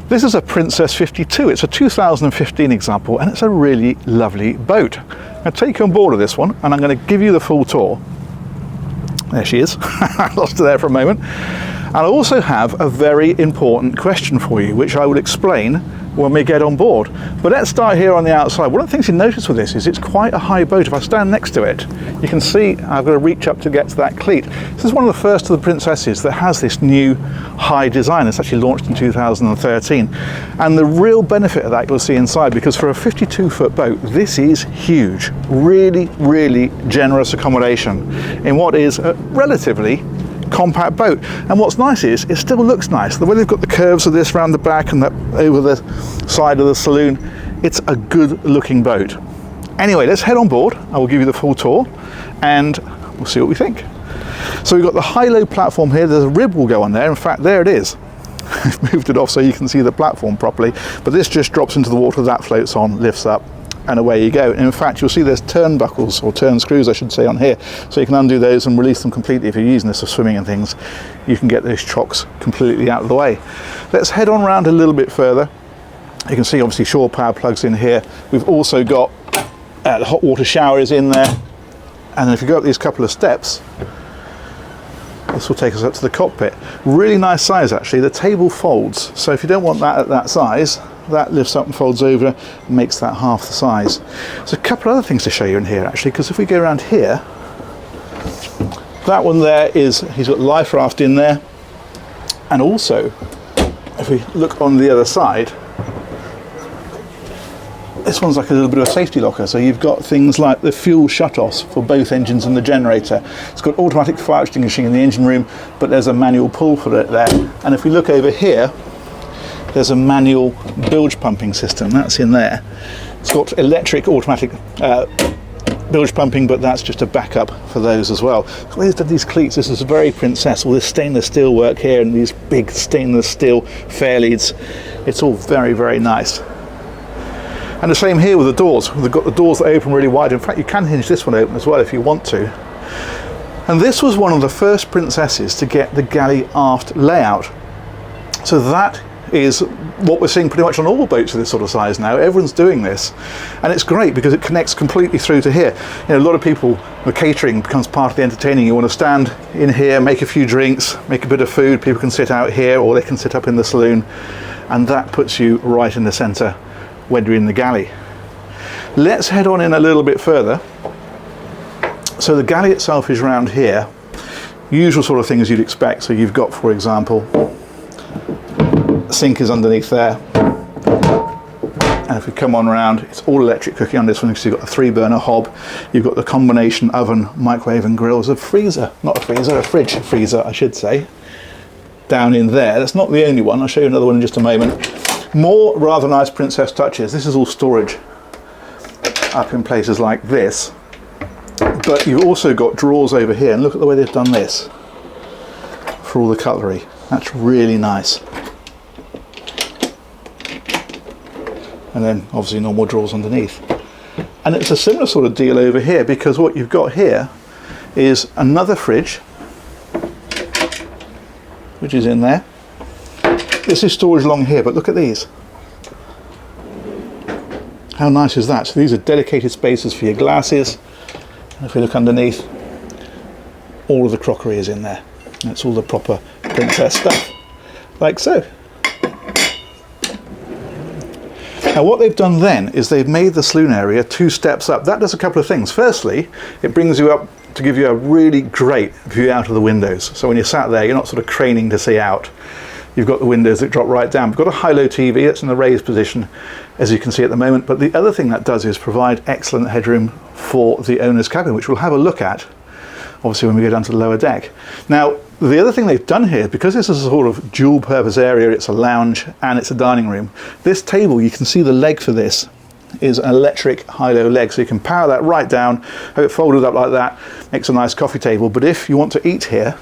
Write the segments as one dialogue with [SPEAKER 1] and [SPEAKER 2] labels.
[SPEAKER 1] This is a Princess 52. It's a 2015 example, and it's a really lovely boat. I'll take you on board of this one, and I'm going to give you the full tour. There she is. I lost her there for a moment. And I also have a very important question for you, which I will explain when we get on board. But let's start here on the outside. One of the things you notice with this is it's quite a high boat. If I stand next to it, you can see I've got to reach up to get to that cleat. This is one of the first of the Princesses that has this new high design. It's actually launched in 2013. And the real benefit of that you'll see inside, because for a 52-foot boat, this is huge. Really, really generous accommodation in what is a relatively compact boat. And what's nice is it still looks nice. The way they've got the curves of this around the back and that over the side of the saloon, it's a good looking boat. Anyway, let's head on board. I will give you the full tour and we'll see what we think. So we've got the high-low platform here. There's a rib will go on there. In fact, there it is. I've moved it off so you can see the platform properly, but this just drops into the water, that floats on, lifts up, and away you go. And in fact, you'll see there's turnbuckles, or turn screws I should say, on here, so you can undo those and release them completely. If you're using this for swimming and things, you can get those chocks completely out of the way. Let's head on around a little bit further. You can see obviously shore power plugs in here. We've also got the hot water shower is in there, and then if you go up these couple of steps, this will take us up to the cockpit. Really nice size actually. The table folds, so if you don't want that at that size, that lifts up and folds over and makes that half the size. There's a couple other things to show you in here actually, because if we go around here, that one there is, he's got life raft in there, and also if we look on the other side, this one's like a little bit of a safety locker, so you've got things like the fuel shutoffs for both engines and the generator. It's got automatic fire extinguishing in the engine room, but there's a manual pull for it there. And if we look over here, there's a manual bilge pumping system, that's in there. It's got electric automatic bilge pumping, but that's just a backup for those as well. The way they've done these cleats, this is very Princess. All this stainless steel work here and these big stainless steel fair leads. It's all very, very nice. And the same here with the doors. We've got the doors that open really wide. In fact, you can hinge this one open as well if you want to. And this was one of the first Princesses to get the galley aft layout. So that is what we're seeing pretty much on all boats of this sort of size now. Everyone's doing this, and it's great because it connects completely through to here. You know, a lot of people, the catering becomes part of the entertaining. You want to stand in here, make a few drinks, make a bit of food. People can sit out here, or they can sit up in the saloon, and that puts you right in the centre when you're in the galley. Let's head on in a little bit further. So the galley itself is round here, usual sort of things you'd expect. So you've got, for example, sink is underneath there, and if we come on around, it's all electric cooking on this one, because you've got a 3-burner hob, you've got the combination oven, microwave and grills, a freezer, not a freezer, a fridge freezer I should say, down in there. That's not the only one, I'll show you another one in just a moment. More rather nice Princess touches. This is all storage up in places like this, but you've also got drawers over here, and look at the way they've done this for all the cutlery. That's really nice. And then obviously normal drawers underneath. And it's a similar sort of deal over here, because what you've got here is another fridge, which is in there. This is storage along here, but look at these. How nice is that? So these are dedicated spaces for your glasses. And if we look underneath, all of the crockery is in there. That's all the proper Princess stuff, like so. Now what they've done then is they've made the saloon area 2 steps up. That does a couple of things. Firstly, it brings you up to give you a really great view out of the windows. So when you're sat there, you're not sort of craning to see out. You've got the windows that drop right down. We've got a high-low TV, that's in the raised position, as you can see at the moment. But the other thing that does is provide excellent headroom for the owner's cabin, which we'll have a look at, obviously, when we go down to the lower deck. Now, the other thing they've done here, because this is a sort of dual-purpose area, it's a lounge and it's a dining room, this table, you can see the leg for this is an electric high-low leg, so you can power that right down, have it folded up like that, makes a nice coffee table. But if you want to eat here,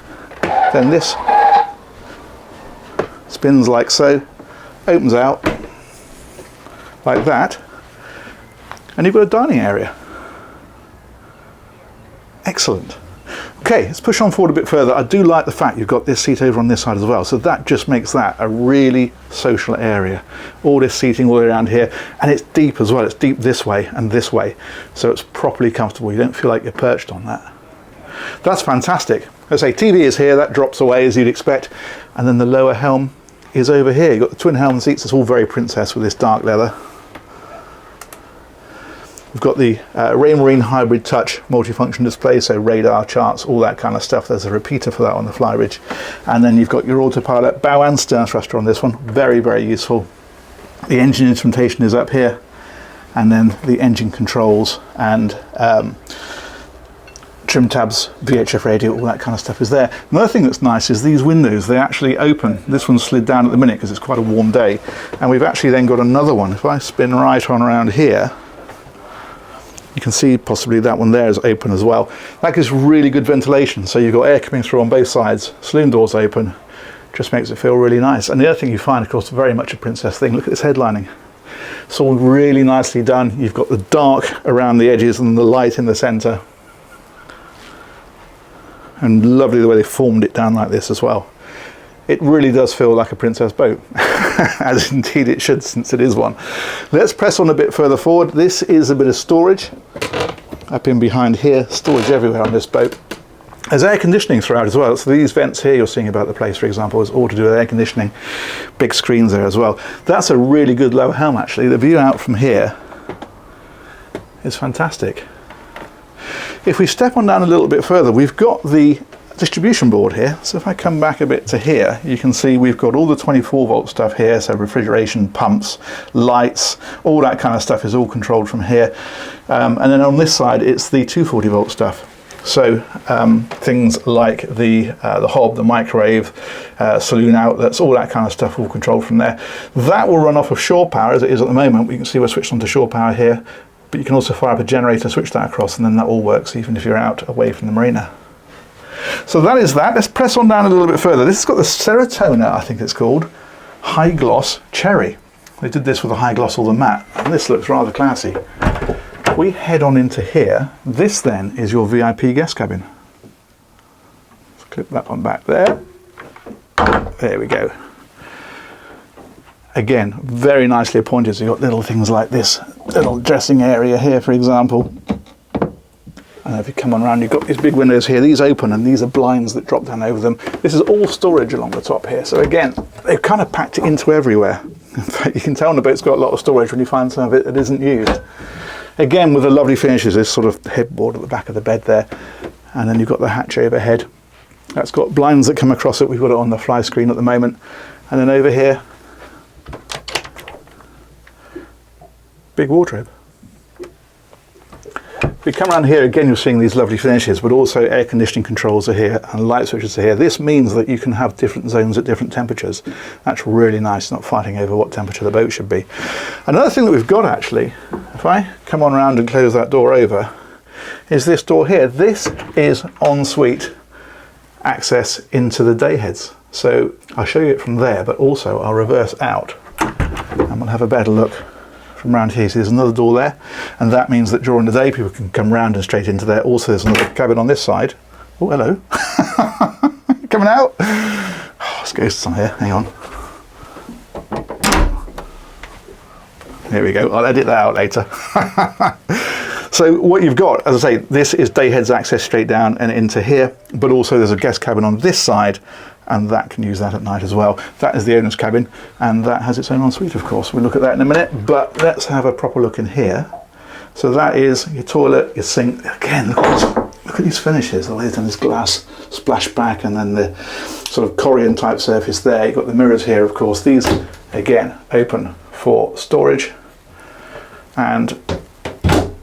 [SPEAKER 1] then this spins like so, opens out like that, and you've got a dining area. Excellent. Okay, let's push on forward a bit further. I do like the fact you've got this seat over on this side as well, so that just makes that a really social area. All this seating all around here, and it's deep as well. It's deep this way and this way, so it's properly comfortable. You don't feel like you're perched on that. That's fantastic. As I say, TV is here, that drops away as you'd expect, and then the lower helm is over here. You've got the twin helm seats. It's all very princess with this dark leather. We've got the Raymarine Hybrid Touch multifunction display, so radar, charts, all that kind of stuff. There's a repeater for that on the Flybridge. And then you've got your autopilot bow and stern thruster on this one. Very, very useful. The engine instrumentation is up here. And then the engine controls and trim tabs, VHF radio, all that kind of stuff is there. Another thing that's nice is these windows, they actually open. This one's slid down at the minute because it's quite a warm day. And we've actually then got another one. If I spin right on around here, you can see possibly that one there is open as well. That gives really good ventilation. So you've got air coming through on both sides, saloon doors open, just makes it feel really nice. And the other thing you find, of course, very much a princess thing, look at this headlining. It's all really nicely done. You've got the dark around the edges and the light in the center. And lovely the way they formed it down like this as well. It really does feel like a princess boat, as indeed it should, since it is one. Let's press on a bit further forward. This is a bit of storage up in behind here, storage everywhere on this boat. There's air conditioning throughout as well. So these vents here you're seeing about the place, for example, is all to do with air conditioning. Big screens there as well. That's a really good lower helm actually. The view out from here is fantastic. If we step on down a little bit further, we've got the distribution board here. So if I come back a bit to here, you can see we've got all the 24 volt stuff here. So refrigeration, pumps, lights, all that kind of stuff is all controlled from here. And then on this side, it's the 240 volt stuff. So things like the hob, the microwave, saloon outlets, all that kind of stuff all controlled from there. That will run off of shore power as it is at the moment. We can see we're switched on to shore power here, but you can also fire up a generator, switch that across, and then that all works even if you're out away from the marina. So that is that. Let's press on down a little bit further. This has got the Serotoner, I think it's called, High Gloss Cherry. They did this with a high gloss all the matte, and this looks rather classy. We head on into here. This then is your VIP guest cabin. Let's clip that one back there. There we go. Again, very nicely appointed. So you've got little things like this little dressing area here, for example. And if you come on around, you've got these big windows here. These open, and these are blinds that drop down over them. This is all storage along the top here. So again, they've kind of packed it into everywhere. In fact, you can tell the boat's got a lot of storage when you find some of it that isn't used. Again, with the lovely finishes, this sort of headboard at the back of the bed there. And then you've got the hatch overhead. That's got blinds that come across it. We've got it on the fly screen at the moment. And then over here, big wardrobe. If we come around here again, you're seeing these lovely finishes, but also air conditioning controls are here and light switches are here. This means that you can have different zones at different temperatures. That's really nice, not fighting over what temperature the boat should be. Another thing that we've got actually, if I come on around and close that door over, is this door here. This is ensuite access into the day heads. So I'll show you it from there, but also I'll reverse out and we'll have a better look from around here. So there's another door there, and that means that during the day people can come round and straight into there. Also there's another cabin on this side. Oh, hello. Coming out. Oh, there's ghosts on here, hang on. Here we go, I'll edit that out later. So what you've got, as I say, this is day heads access straight down and into here, but also there's a guest cabin on this side, and that can use that at night as well. That is the owner's cabin, and that has its own ensuite, of course. We'll look at that in a minute, but let's have a proper look in here. So that is your toilet, your sink. Again, look at these finishes, the way they've done this glass splashback, and then the sort of Corian type surface there. You've got the mirrors here, of course. These, again, open for storage, and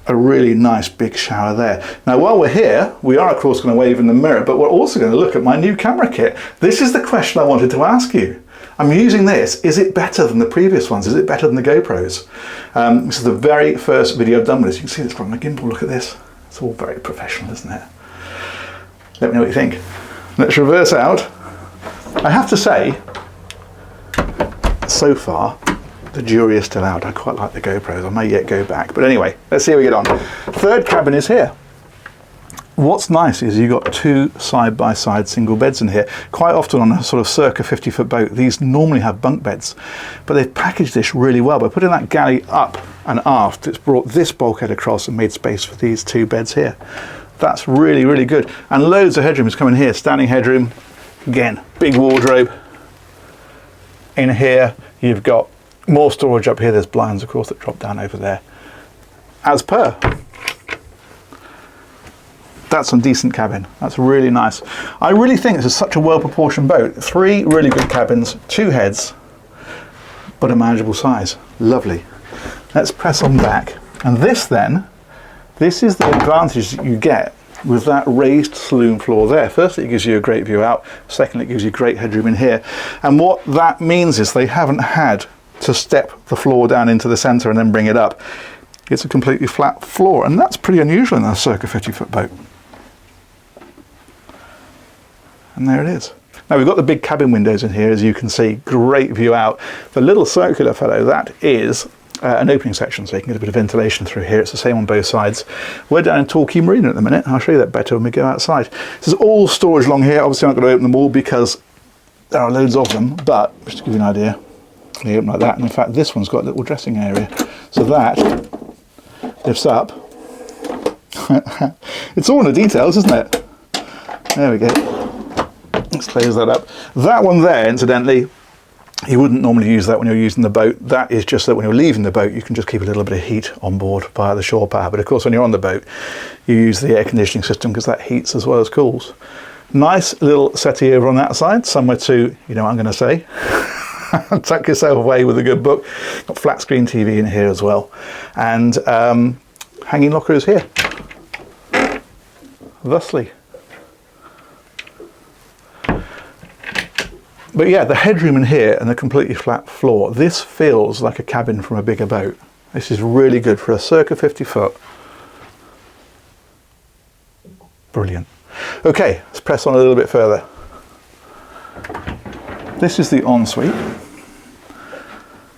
[SPEAKER 1] a really nice big shower there. Now while we're here, we are of course going to wave in the mirror, but we're also going to look at my new camera kit. This is the question I wanted to ask you. I'm using this. Is it better than the previous ones? Is it better than the GoPros? This is the very first video I've done with this. You can see this from my gimbal. Look at this. It's all very professional, isn't it? Let me know what you think. Let's reverse out. I have to say, so far, the jury is still out. I quite like the GoPros. I may yet go back. But anyway, let's see how we get on. Third cabin is here. What's nice is you've got two side-by-side single beds in here. Quite often on a sort of circa 50-foot boat, these normally have bunk beds, but they've packaged this really well. By putting that galley up and aft, it's brought this bulkhead across and made space for these two beds here. That's really, really good. And loads of headroom is coming here. Standing headroom, again, big wardrobe. In here, you've got more storage up here. There's blinds, of course, that drop down over there. As per. That's some decent cabin. That's really nice. I really think this is such a well-proportioned boat. 3 really good cabins, 2 heads, but a manageable size. Lovely. Let's press on back. And this then, this is the advantage that you get with that raised saloon floor there. Firstly, it gives you a great view out. Secondly, it gives you great headroom in here. And what that means is they haven't had to step the floor down into the center and then bring it up. It's a completely flat floor, and that's pretty unusual in a circa 50-foot boat. And there it is. Now we've got the big cabin windows in here, as you can see, great view out. The little circular fellow, that is an opening section, so you can get a bit of ventilation through here. It's the same on both sides. We're down in Torquay Marina at the minute. I'll show you that better when we go outside. This is all storage along here. Obviously I'm not going to open them all because there are loads of them, but just to give you an idea, you open like that, and in fact this one's got a little dressing area. So that lifts up. It's all in the details, isn't it? There we go. Let's close that up. That one there, incidentally, you wouldn't normally use that when you're using the boat. That is just that when you're leaving the boat, you can just keep a little bit of heat on board via the shore power. But of course, when you're on the boat, you use the air conditioning system because that heats as well as cools. Nice little settee over on that side, somewhere to, you know what I'm going to say, tuck yourself away with a good book. Got flat screen TV in here as well. And hanging lockers here. Thusly. But yeah, the headroom in here and the completely flat floor, this feels like a cabin from a bigger boat. This is really good for a circa 50 foot. Brilliant. Okay, let's press on a little bit further. This is the ensuite.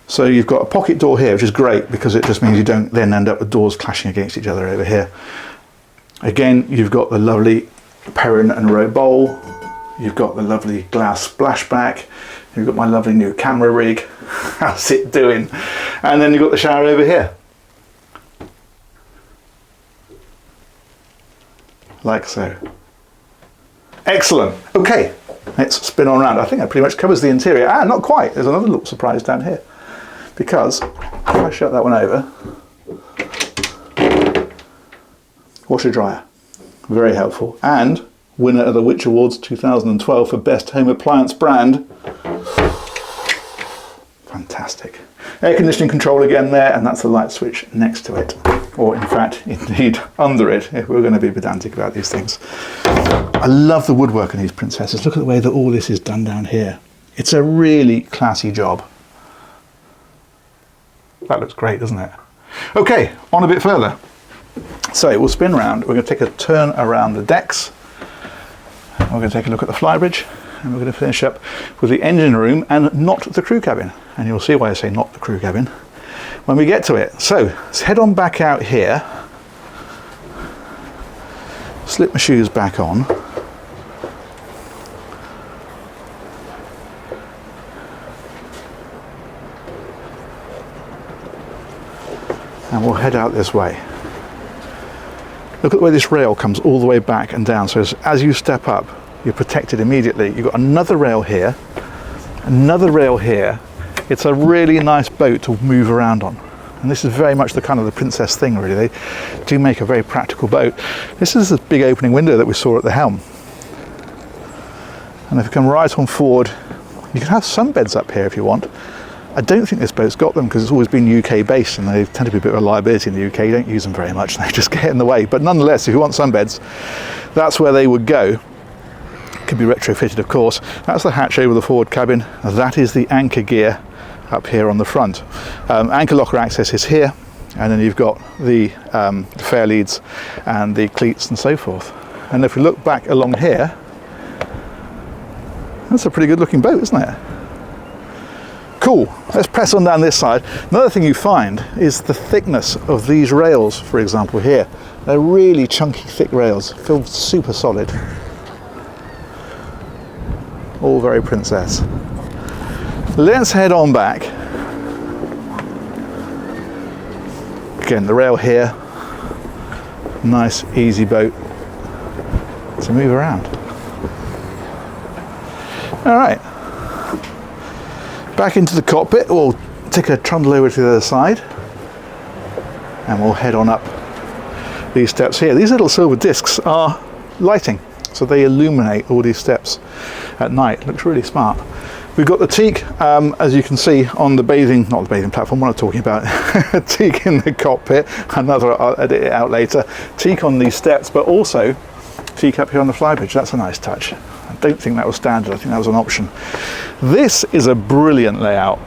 [SPEAKER 1] So you've got a pocket door here, which is great because it just means you don't then end up with doors clashing against each other over here. Again, you've got the lovely Perrin and Roe bowl. You've got the lovely glass splashback. You've got my lovely new camera rig. How's it doing? And then you've got the shower over here. Like so. Excellent. Okay, let's spin on around. I think that pretty much covers the interior. Ah, not quite. There's another little surprise down here. Because if I shut that one over, washer dryer. Very helpful. And winner of the Which Awards 2012 for Best Home Appliance Brand. Fantastic. Air conditioning control again there, and that's the light switch next to it. Or in fact, indeed, under it, if we're going to be pedantic about these things. I love the woodwork in these princesses. Look at the way that all this is done down here. It's a really classy job. That looks great, doesn't it? Okay, on a bit further. So we'll spin round. We're going to take a turn around the decks. We're going to take a look at the Flybridge, and we're going to finish up with the engine room and not the crew cabin. And you'll see why I say not the crew cabin when we get to it. So let's head on back out here, slip my shoes back on, and we'll head out this way. Look at the way this rail comes all the way back and down. So as you step up, you're protected immediately. You've got another rail here, another rail here. It's a really nice boat to move around on. And this is very much the kind of the princess thing, really. They do make a very practical boat. This is the big opening window that we saw at the helm. And if you come right on forward, you can have sunbeds up here if you want. I don't think this boat's got them because it's always been UK based and they tend to be a bit of a liability in the UK. You don't use them very much and they just get in the way. But nonetheless, if you want sunbeds, that's where they would go. Could be retrofitted, of course. That's the hatch over the forward cabin. That is the anchor gear up here on the front. Anchor locker access is here, and then you've got the fair leads and the cleats and so forth. And if we look back along here, that's a pretty good looking boat, isn't it? Cool, let's press on down this side. Another thing you find is the thickness of these rails, for example here. They're really chunky, thick rails, feel super solid. All very Princess. Let's head on back. Again, the rail here. Nice, easy boat to move around. All right. Back into the cockpit. We'll take a trundle over to the other side. And we'll head on up these steps here. These little silver discs are lighting, so they illuminate all these steps at night. Looks really smart. We've got the teak, as you can see, on the bathing, not the bathing platform, what I'm talking about, teak in the cockpit, another, I'll edit it out later, teak on these steps, but also teak up here on the flybridge. That's a nice touch. I don't think that was standard, I think that was an option. This is a brilliant layout,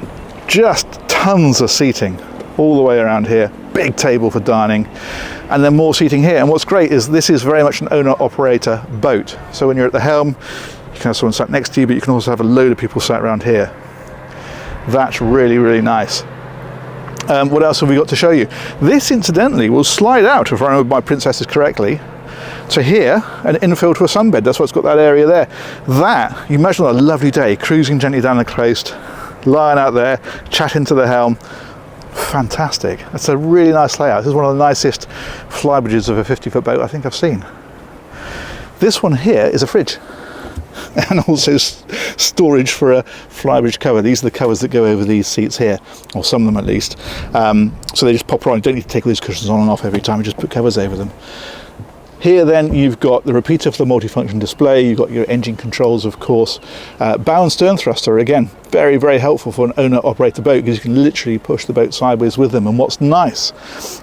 [SPEAKER 1] just tons of seating all the way around here, big table for dining, and then more seating here. And what's great is this is very much an owner-operator boat. So when you're at the helm, you can have someone sat next to you, but you can also have a load of people sat around here. That's really, really nice. What else have we got to show you? This, incidentally, will slide out, if I remember my Princesses correctly, to here and infill to a sunbed. That's why it's got that area there. That, you imagine on a lovely day, cruising gently down the coast, lying out there, chatting to the helm. Fantastic. That's a really nice layout. This is one of the nicest flybridges of a 50-foot boat I think I've seen. This one here is a fridge. And also storage for a flybridge cover. These are the covers that go over these seats here, or some of them at least. So they just pop on. You don't need to take all these cushions on and off every time. You just put covers over them. Here then you've got the repeater for the multifunction display. You've got your engine controls, of course. Bow and stern thruster, again, very, very helpful for an owner-operator boat because you can literally push the boat sideways with them. And what's nice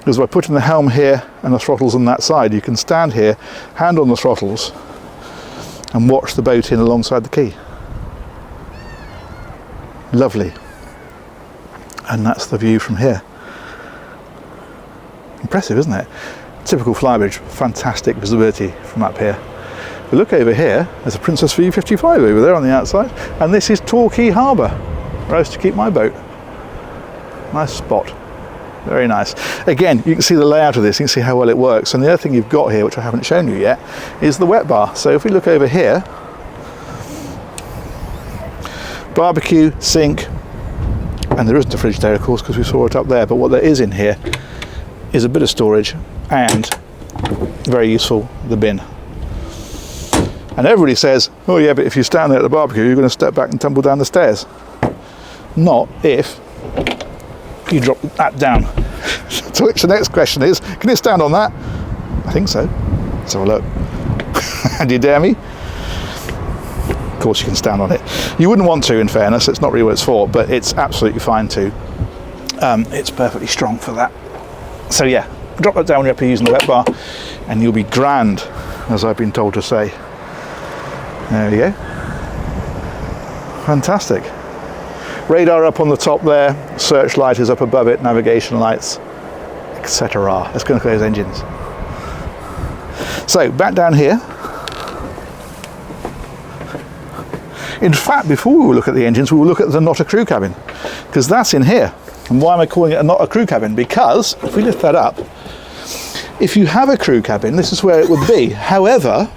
[SPEAKER 1] is by putting the helm here and the throttles on that side, you can stand here, hand on the throttles, and watch the boat in alongside the quay. Lovely. And that's the view from here. Impressive, isn't it? Typical flybridge, fantastic visibility from up here. We look over here, there's a Princess V55 over there on the outside, and this is Torquay Harbour, where I used to keep my boat. Nice spot. Very nice. Again, you can see the layout of this, you can see how well it works. And the other thing you've got here, which I haven't shown you yet, is the wet bar. So if we look over here, barbecue, sink, and there isn't a fridge there, of course, because we saw it up there. But what there is in here is a bit of storage and, very useful, the bin. And everybody says, oh yeah, but if you stand there at the barbecue, you're going to step back and tumble down the stairs. Not if you drop that down. To which the next question is, can it stand on that? I think so. Let's have a look. Do you dare me? Of course you can stand on it. You wouldn't want to, in fairness, it's not really what it's for, but it's absolutely fine to. It's perfectly strong for that. So yeah, drop that down when you're up here using the wet bar and you'll be grand, as I've been told to say. There we go. Fantastic. Radar up on the top there, searchlight is up above it, navigation lights, etc. Let's go and look at those engines. So, back down here. In fact, before we will look at the engines, we will look at the not a crew cabin, because that's in here. And why am I calling it a not a crew cabin? Because, if we lift that up, if you have a crew cabin, this is where it would be. However,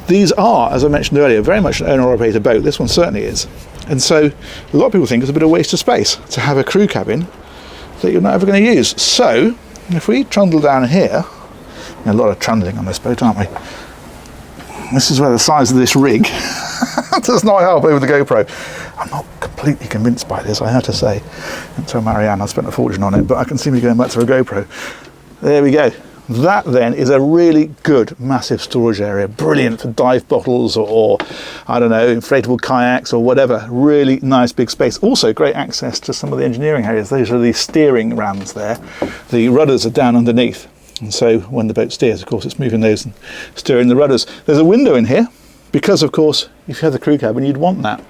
[SPEAKER 1] these are, as I mentioned earlier, very much an owner-operator boat. This one certainly is. And so a lot of people think it's a bit of a waste of space to have a crew cabin that you're not ever going to use. So if we trundle down here, a lot of trundling on this boat, aren't we? This is where the size of this rig does not help over the GoPro. I'm not completely convinced by this, I have to say. And so Marianne, I spent a fortune on it, but I can see me going back to a GoPro. There we go. That then is a really good massive storage area, brilliant for dive bottles or I don't know, inflatable kayaks or whatever. Really nice big space. Also great access to some of the engineering areas. Those are the steering rams there. The rudders are down underneath, and so when the boat steers, of course, it's moving those and steering the rudders. There's a window in here because, of course, if you have the crew cabin, you'd want that.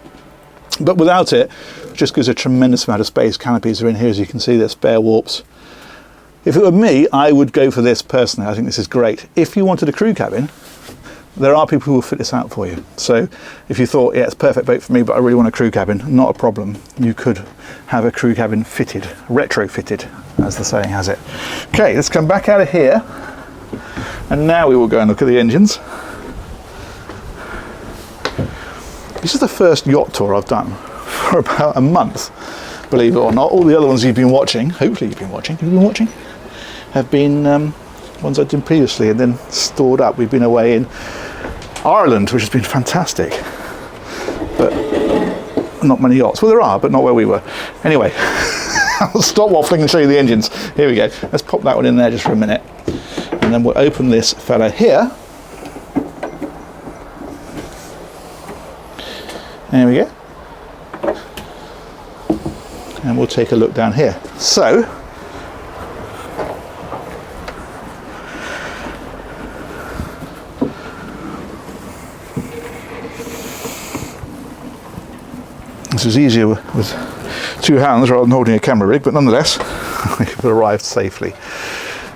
[SPEAKER 1] But without it, it just gives a tremendous amount of space. Canopies are in here, as you can see. There's spare warps. If it were me, I would go for this personally. I think this is great. If you wanted a crew cabin, there are people who will fit this out for you. So if you thought, yeah, it's a perfect boat for me, but I really want a crew cabin, not a problem. You could have a crew cabin fitted, retrofitted, as the saying has it. Okay, let's come back out of here. And now we will go and look at the engines. This is the first yacht tour I've done for about a month, believe it or not. All the other ones you've been watching, hopefully you've been watching, have been ones I did previously and then stored up. We've been away in Ireland, which has been fantastic, but not many yachts. Well, there are, but not where we were. Anyway, I'll stop waffling and show you the engines. Here we go. Let's pop that one in there just for a minute, and then we'll open this fella here. There we go. And we'll take a look down here. So, this is easier with two hands rather than holding a camera rig, but nonetheless, we've arrived safely.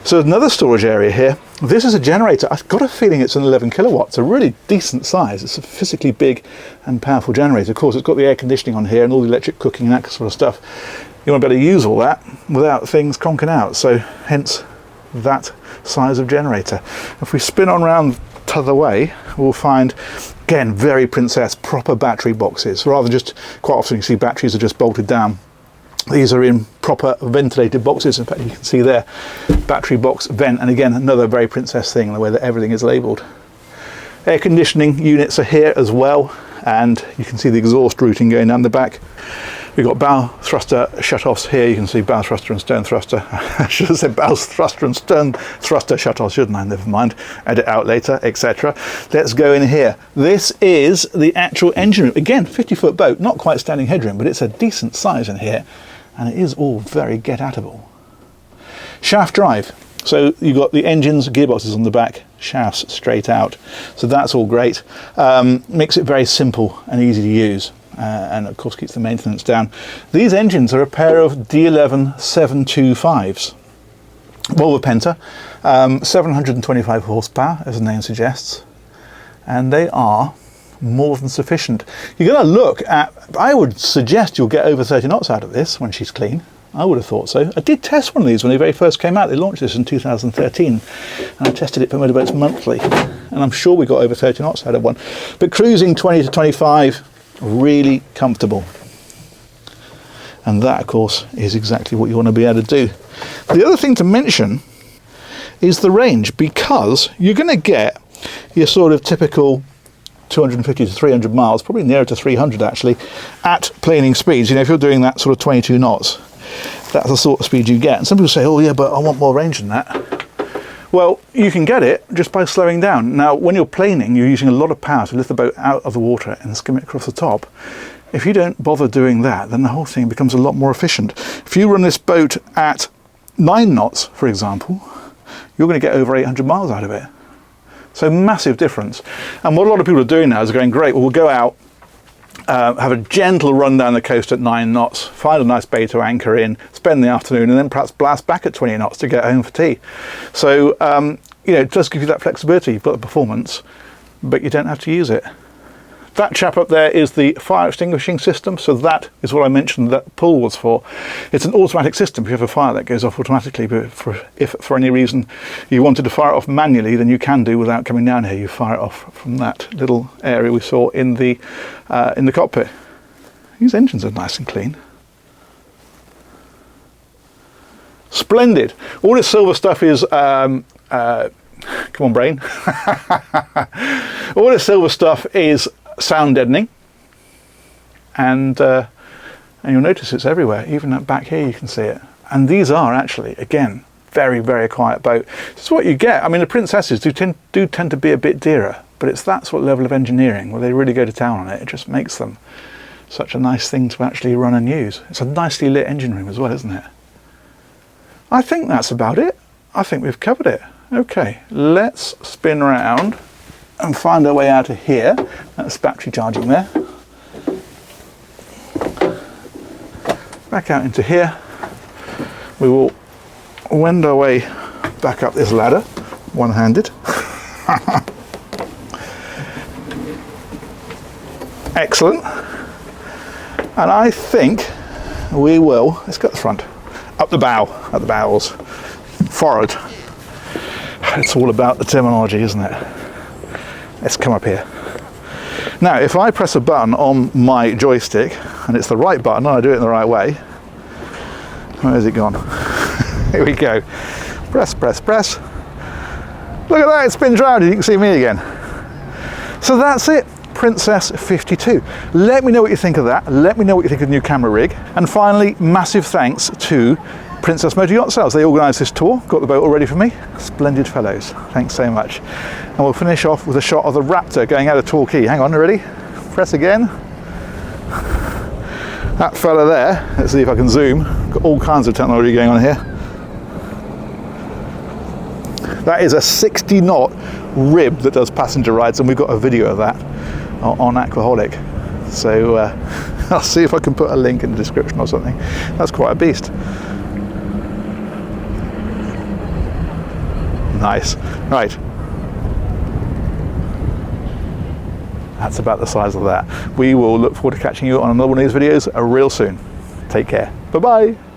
[SPEAKER 1] So another storage area here. This is a generator. I've got a feeling it's an 11 kilowatts, a really decent size. It's a physically big and powerful generator. Of course, it's got the air conditioning on here and all the electric cooking and that sort of stuff. You want to be able to use all that without things conking out. So hence that size of generator. If we spin on around t'other way, we'll find, again, very princess, proper battery boxes. Rather than just, quite often you see batteries are just bolted down. These are in proper ventilated boxes. In fact, you can see there, battery box vent, and again, another very princess thing, the way that everything is labelled. Air conditioning units are here as well, and you can see the exhaust routing going down the back. We've got bow thruster shut-offs here. You can see bow thruster and stern thruster. I should have said bow thruster and stern thruster shut-offs, shouldn't I? Never mind. Edit out later, etc. Let's go in here. This is the actual engine room. Again, 50-foot boat, not quite standing headroom, but it's a decent size in here. And it is all very get-atable. Shaft drive. So you've got the engines, gearboxes on the back, shafts straight out. So that's all great. Makes it very simple and easy to use. And of course keeps the maintenance down. These engines are a pair of D11 725s. Volvo Penta, 725 horsepower, as the name suggests. And they are more than sufficient. You're going to look at, I would suggest you'll get over 30 knots out of this when she's clean. I would have thought so. I did test one of these when they very first came out. They launched this in 2013 and I tested it for motorboats monthly, and I'm sure we got over 30 knots out of one. But cruising 20 to 25, really comfortable. And that, of course, is exactly what you want to be able to do. The other thing to mention is the range, because you're going to get your sort of typical 250 to 300 miles, probably nearer to 300 actually, at planing speeds. You know, if you're doing that sort of 22 knots, that's the sort of speed you get. And some people say, oh yeah, but I want more range than that. Well, you can get it just by slowing down. Now, when you're planing, you're using a lot of power to lift the boat out of the water and skim it across the top. If you don't bother doing that, then the whole thing becomes a lot more efficient. If you run this boat at 9 knots, for example, you're going to get over 800 miles out of it. So massive difference. And what a lot of people are doing now is going, great, well, we'll go out, have a gentle run down the coast at 9 knots, find a nice bay to anchor in, spend the afternoon, and then perhaps blast back at 20 knots to get home for tea. So, you know, it does give you that flexibility. You've got the performance, but you don't have to use it. That chap up there is the fire extinguishing system, so that is what I mentioned that pull was for. It's an automatic system. If you have a fire, that goes off automatically, but if for any reason you wanted to fire it off manually, then you can do without coming down here. You fire it off from that little area we saw in the cockpit. These engines are nice and clean. Splendid. All this silver stuff is come on, brain. All this silver stuff is sound deadening, and you'll notice it's everywhere. Even up back here you can see it. And these are actually, again, very, very quiet boat. This is what you get. I mean, the Princesses do tend to be a bit dearer, but it's that sort of level of engineering where they really go to town on it. It just makes them such a nice thing to actually run and use. It's a nicely lit engine room as well, isn't it? I think that's about it. I think we've covered it. Okay, let's spin around and find our way out of here. That's battery charging there. Back out into here. We will wend our way back up this ladder, one-handed. Excellent. And I think we will, let's go to the front, up the bow, at the bows, forward. It's all about the terminology, isn't it? Let's come up here. Now, if I press a button on my joystick, and it's the right button, and I do it in the right way, where has it gone? Here we go. Press, press, press. Look at that, it spins round and you can see me again. So that's it, Princess 52. Let me know what you think of that. Let me know what you think of the new camera rig. And finally, massive thanks to Princess Motor Yacht Sales. They organised this tour, got the boat all ready for me. Splendid fellows, thanks so much. And we'll finish off with a shot of the Raptor going out of Torquay. Hang on, ready? Press again. That fella there, let's see if I can zoom. Got all kinds of technology going on here. That is a 60 knot rib that does passenger rides, and we've got a video of that on Aquaholic. So I'll see if I can put a link in the description or something. That's quite a beast. Nice. Right. That's about the size of that. We will look forward to catching you on another one of these videos real soon. Take care. Bye-bye.